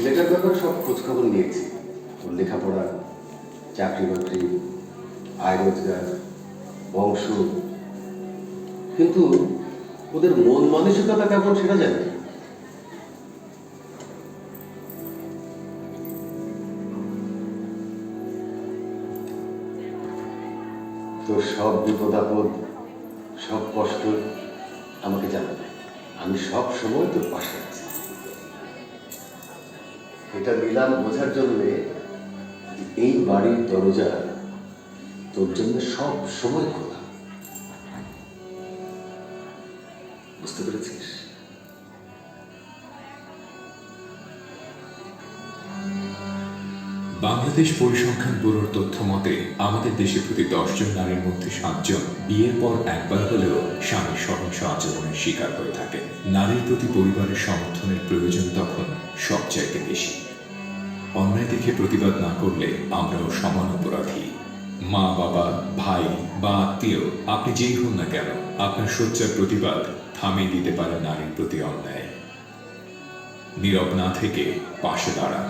ছেলেটার ব্যাপারে সব খোঁজখবর নিয়েছি, ওর লেখাপড়া, চাকরি বাকরি, আয় রোজগার, বংশ, কিন্তু ওদের মন মানসিকতা কেমন সেটা জানি না। তোর সব বিপদ আপদ, সব কষ্ট আমাকে জানাবে, আমি সব সময় তোর পাশে আছি। এটা নিলাম বোঝার জন্যে যে এই বাড়ির দরজা তোর জন্য সব সময় খোলা। বুঝতে পেরেছিস? বাংলাদেশ পরিসংখ্যান ব্যুরোর তথ্য মতে আমাদের দেশে প্রতি 10 জন নারীর মধ্যে 7 জন বিয়ের পর একবার হলেও স্বামীর সহিংস আচরণের শিকার হয়ে থাকে। নারীর প্রতি পরিবারের সমর্থনের প্রয়োজন তখন সবচাইতে বেশি। অন্যায় দেখে প্রতিবাদ না করলে আমরাও সমান অপরাধী। মা, বাবা, ভাই বা আত্মীয়, আপনি যেই হন না কেন, আপনার সোচ্চার প্রতিবাদ থামিয়ে দিতে পারে নারীর প্রতি অন্যায়। নীরব না থেকে পাশে দাঁড়ান।